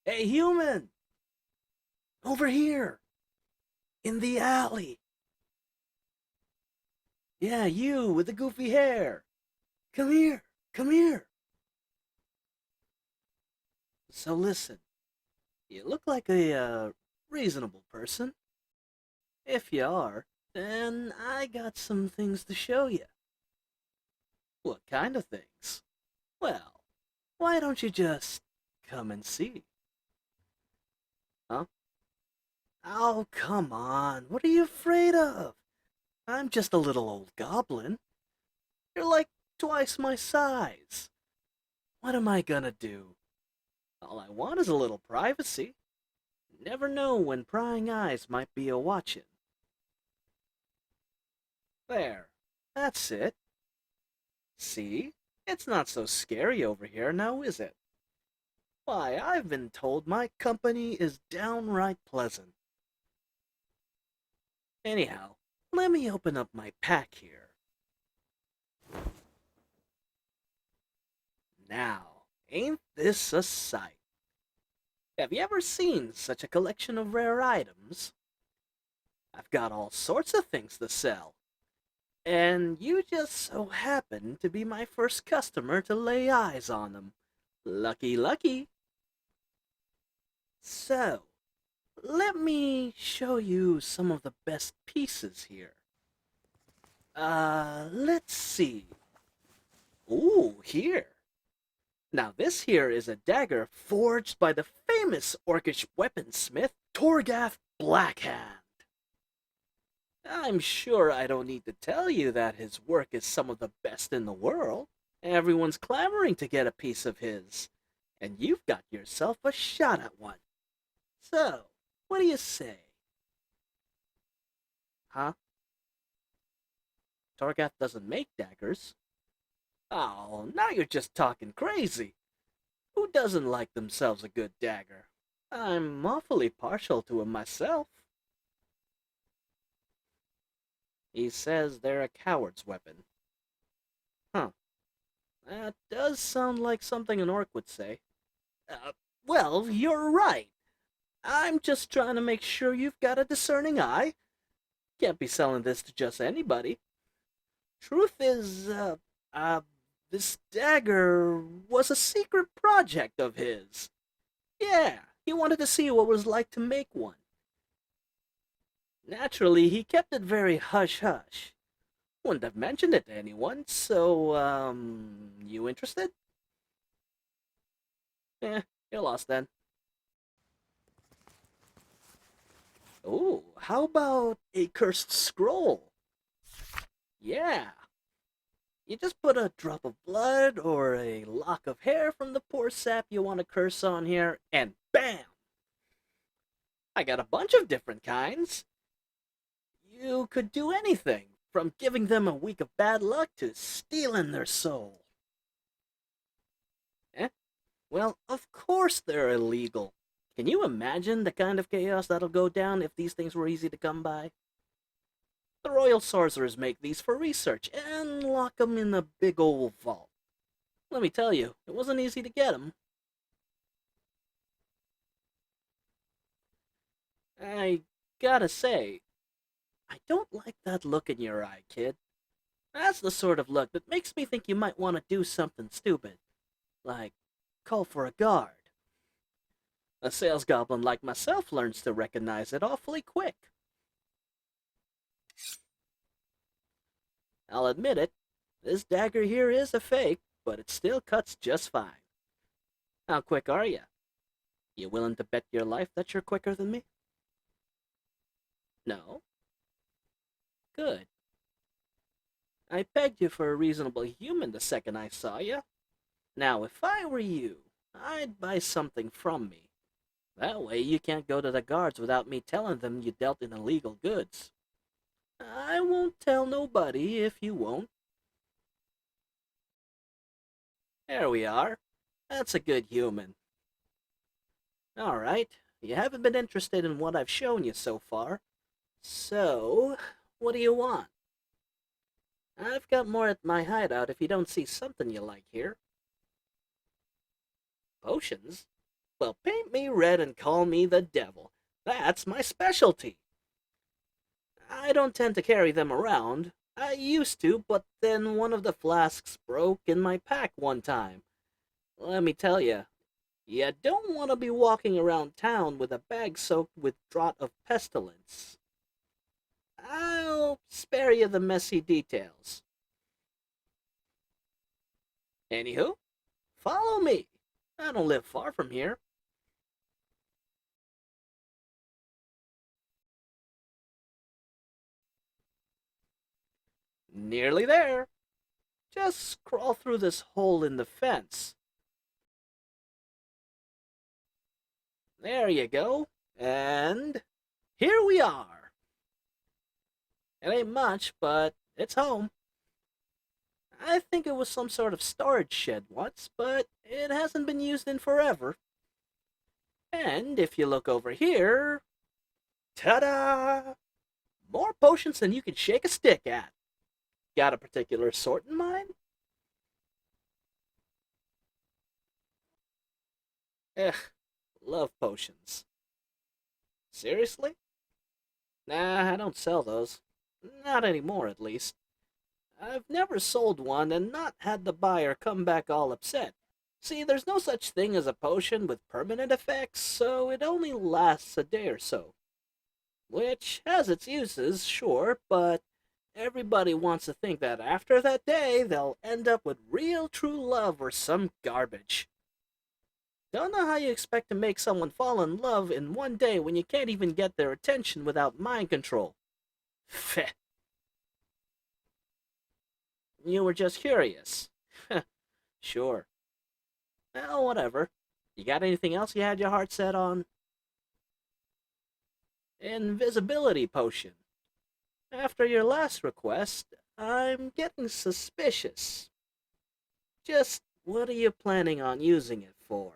Hey, human! Over here! In the alley! Yeah, you with the goofy hair! Come here! Come here! So listen, you look like a reasonable person. If you are, then I got some things to show you. What kind of things? Well, why don't you just come and see? Huh? Oh, come on. What are you afraid of? I'm just a little old goblin. You're like twice my size. What am I gonna do? All I want is a little privacy. Never know when prying eyes might be a-watchin'. There. That's it. See? It's not so scary over here now, is it? Why, I've been told my company is downright pleasant. Anyhow, let me open up my pack here. Now, ain't this a sight? Have you ever seen such a collection of rare items? I've got all sorts of things to sell. And you just so happen to be my first customer to lay eyes on them. Lucky, lucky. So, let me show you some of the best pieces here. Let's see. Ooh, here. Now this here is a dagger forged by the famous orcish weaponsmith, Torgath Blackhand. I'm sure I don't need to tell you that his work is some of the best in the world. Everyone's clamoring to get a piece of his, and you've got yourself a shot at one. So, what do you say? Huh? Torgath doesn't make daggers. Oh, now you're just talking crazy. Who doesn't like themselves a good dagger? I'm awfully partial to 'em myself. He says they're a coward's weapon. Huh. That does sound like something an orc would say. Uh, well, you're right. I'm just trying to make sure you've got a discerning eye. Can't be selling this to just anybody. Truth is, uh, this dagger was a secret project of his. Yeah, he wanted to see what it was like to make one. Naturally, he kept it very hush-hush. Wouldn't have mentioned it to anyone, so, you interested? Eh, you're lost then. Oh, how about a cursed scroll? Yeah. You just put a drop of blood or a lock of hair from the poor sap you want to curse on here, and bam! I got a bunch of different kinds. You could do anything, from giving them a week of bad luck to stealing their soul. Eh? Well, of course they're illegal. Can you imagine the kind of chaos that'll go down if these things were easy to come by? The royal sorcerers make these for research and lock 'em in a big old vault. Let me tell you, it wasn't easy to get 'em. I gotta say, I don't like that look in your eye, kid. That's the sort of look that makes me think you might want to do something stupid, like call for a guard. A sales goblin like myself learns to recognize it awfully quick. I'll admit it, this dagger here is a fake, but it still cuts just fine. How quick are you? You willing to bet your life that you're quicker than me? No? Good. I pegged you for a reasonable human the second I saw you. Now, if I were you, I'd buy something from me. That way you can't go to the guards without me telling them you dealt in illegal goods. I won't tell nobody if you won't. There we are. That's a good human. All right, you haven't been interested in what I've shown you so far. So, what do you want? I've got more at my hideout if you don't see something you like here. Potions? Well, paint me red and call me the devil. That's my specialty. I don't tend to carry them around. I used to, but then one of the flasks broke in my pack one time. Let me tell you don't want to be walking around town with a bag soaked with draught of pestilence. I'll spare you the messy details. Anywho, follow me. I don't live far from here. Nearly there. Just crawl through this hole in the fence. There you go. And here we are. It ain't much, but it's home. I think it was some sort of storage shed once, but it hasn't been used in forever. And if you look over here, ta-da! More potions than you can shake a stick at. Got a particular sort in mind? Ugh, love potions. Seriously? Nah, I don't sell those. Not anymore, at least. I've never sold one and not had the buyer come back all upset. See, there's no such thing as a potion with permanent effects, so it only lasts a day or so. Which has its uses, sure, but everybody wants to think that after that day, they'll end up with real true love or some garbage. Don't know how you expect to make someone fall in love in one day when you can't even get their attention without mind control. Feh. You were just curious. Sure. Well, whatever. You got anything else you had your heart set on? Invisibility potion. After your last request, I'm getting suspicious. Just what are you planning on using it for?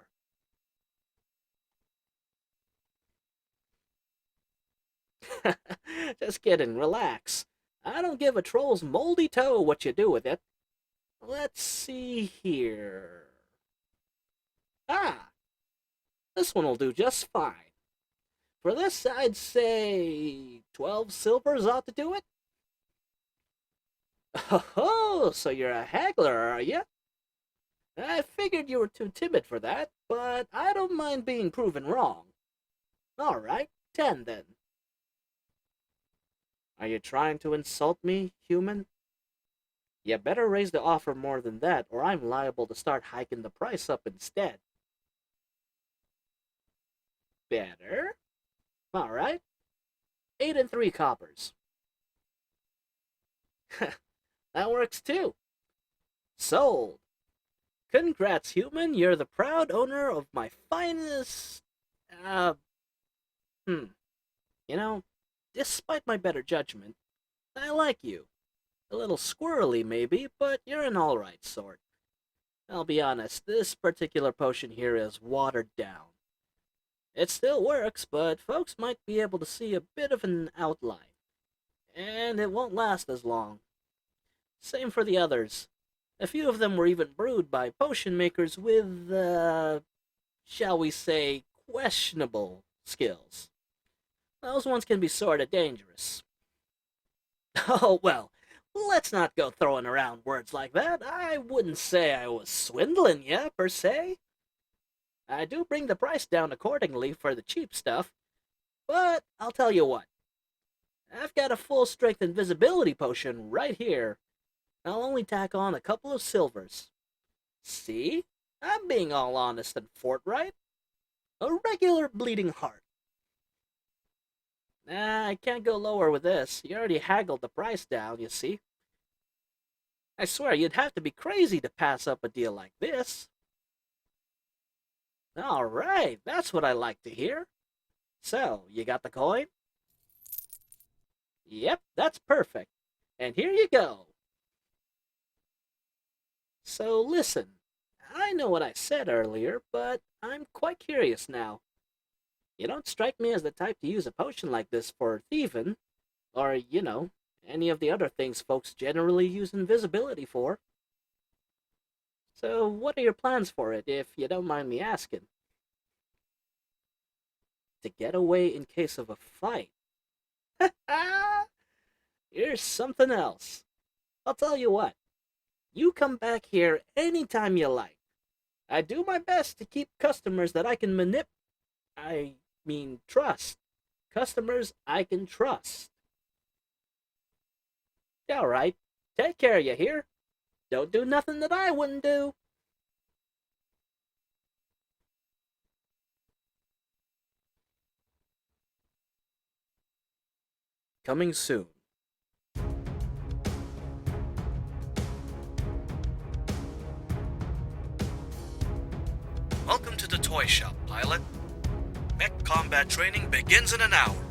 Just kidding, relax. I don't give a troll's moldy toe what you do with it. Let's see here. Ah, this one will do just fine. For this, I'd say 12 silvers ought to do it. Oh, so you're a haggler, are you? I figured you were too timid for that, but I don't mind being proven wrong. All right, 10 then. Are you trying to insult me, human? You better raise the offer more than that, or I'm liable to start hiking the price up instead. Better? All right. 8 and 3 coppers. That works too. Sold. Congrats, human. You're the proud owner of my finest... You know, despite my better judgment, I like you. A little squirrely, maybe, but you're an alright sort. I'll be honest, this particular potion here is watered down. It still works, but folks might be able to see a bit of an outline. And it won't last as long. Same for the others. A few of them were even brewed by potion makers with, shall we say, questionable skills. Those ones can be sorta dangerous. Oh, well, let's not go throwing around words like that. I wouldn't say I was swindling you, per se. I do bring the price down accordingly for the cheap stuff, but I'll tell you what. I've got a full-strength invisibility potion right here. I'll only tack on a couple of silvers. See? I'm being all honest and forthright. A regular bleeding heart. Nah, I can't go lower with this. You already haggled the price down, you see. I swear, you'd have to be crazy to pass up a deal like this. All right, that's what I like to hear. So, you got the coin? Yep, that's perfect. And here you go. So listen, I know what I said earlier, but I'm quite curious now. You don't strike me as the type to use a potion like this for thieving, or, any of the other things folks generally use invisibility for. So what are your plans for it, if you don't mind me asking? to get away in case of a fight. Here's something else. I'll tell you what. You come back here anytime you like. I do my best to keep customers that I can trust. Customers I can trust. Alright, take care of you here. Don't do nothing that I wouldn't do. Coming soon. Welcome to the toy shop, pilot. Mech combat training begins in an hour.